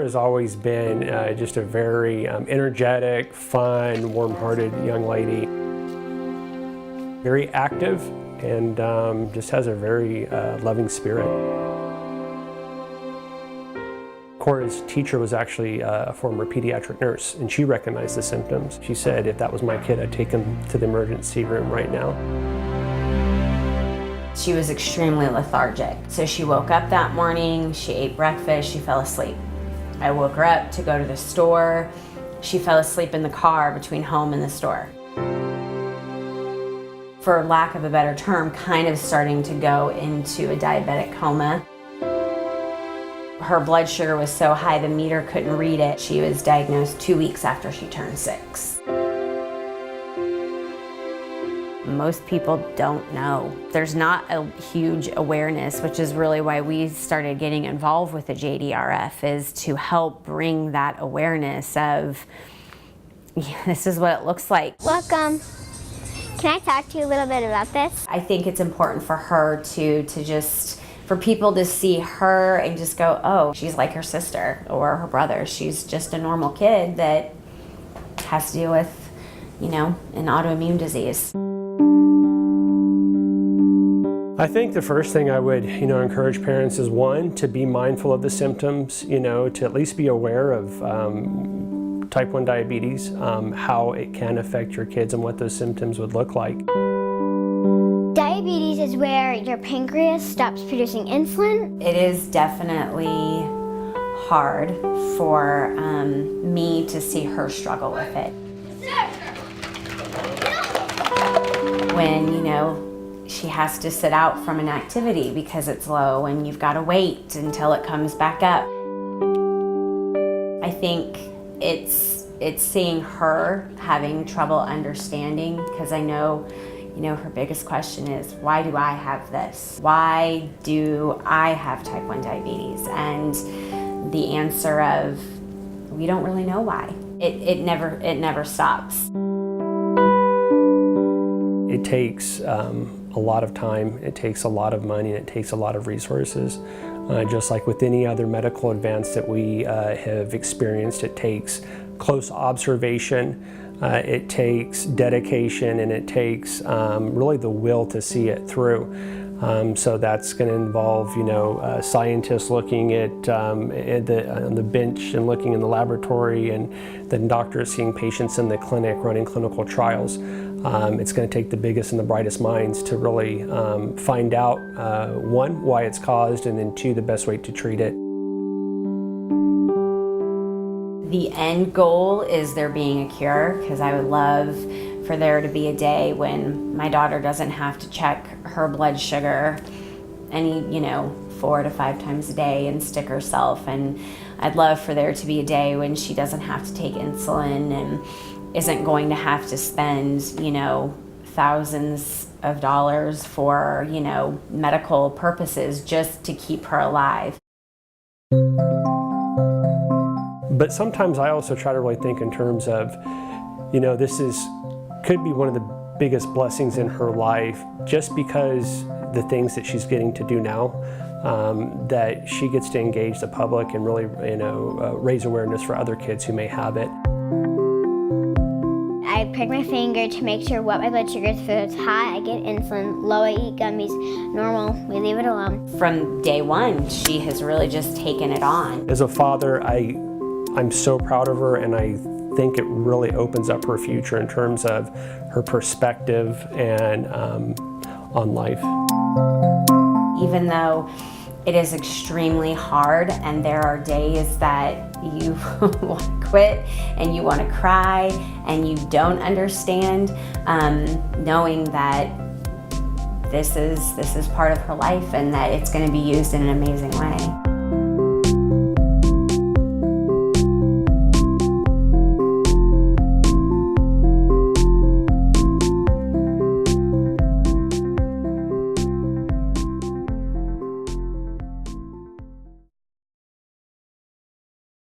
Cora has always been just a very energetic, fun, warm-hearted young lady. Very active and just has a very loving spirit. Cora's teacher was actually a former pediatric nurse, and she recognized the symptoms. She said, if that was my kid, I'd take him to the emergency room right now. She was extremely lethargic. So she woke up that morning, she ate breakfast, she fell asleep. I woke her up to go to the store. She fell asleep in the car between home and the store. For lack of a better term, kind of starting to go into a diabetic coma. Her blood sugar was so high the meter couldn't read it. She was diagnosed 2 weeks after she turned 6. Most people don't know. There's not a huge awareness, which is really why we started getting involved with the JDRF, is to help bring that awareness of, yeah, this is what it looks like. Welcome. Can I talk to you a little bit about this? I think it's important for her for people to see her and just go, oh, she's like her sister or her brother. She's just a normal kid that has to deal with, you know, an autoimmune disease. I think the first thing I would, encourage parents is, one, to be mindful of the symptoms, to at least be aware of type 1 diabetes, how it can affect your kids and what those symptoms would look like. Diabetes is where your pancreas stops producing insulin. It is definitely hard for me to see her struggle with it. When, she has to sit out from an activity because it's low and you've got to wait until it comes back up. I think it's seeing her having trouble understanding, because I know, her biggest question is, why do I have this? Why do I have type 1 diabetes? And the answer of, we don't really know why. It never stops. It takes a lot of time, it takes a lot of money, and it takes a lot of resources. Just like with any other medical advance that we have experienced, it takes close observation, it takes dedication, and it takes really the will to see it through. So that's going to involve, scientists looking at on the bench and looking in the laboratory, and then doctors seeing patients in the clinic running clinical trials. It's going to take the biggest and the brightest minds to really find out, one, why it's caused, and then two, the best way to treat it. The end goal is there being a cure, because I would love for there to be a day when my daughter doesn't have to check her blood sugar any, 4 to 5 times a day and stick herself. And I'd love for there to be a day when she doesn't have to take insulin and isn't going to have to spend, thousands of dollars for, medical purposes just to keep her alive. But sometimes I also try to really think in terms of, this could be one of the biggest blessings in her life, just because the things that she's getting to do now, that she gets to engage the public and really, raise awareness for other kids who may have it. I prick my finger to make sure what my blood sugar is. If it's high, I get insulin. Low, I eat gummies. Normal, we leave it alone. From day one, she has really just taken it on. As a father, I'm so proud of her, and I think it really opens up her future in terms of her perspective and on life. Even though it is extremely hard, and there are days that you want to quit and you want to cry and you don't understand, knowing that this is part of her life and that it's going to be used in an amazing way.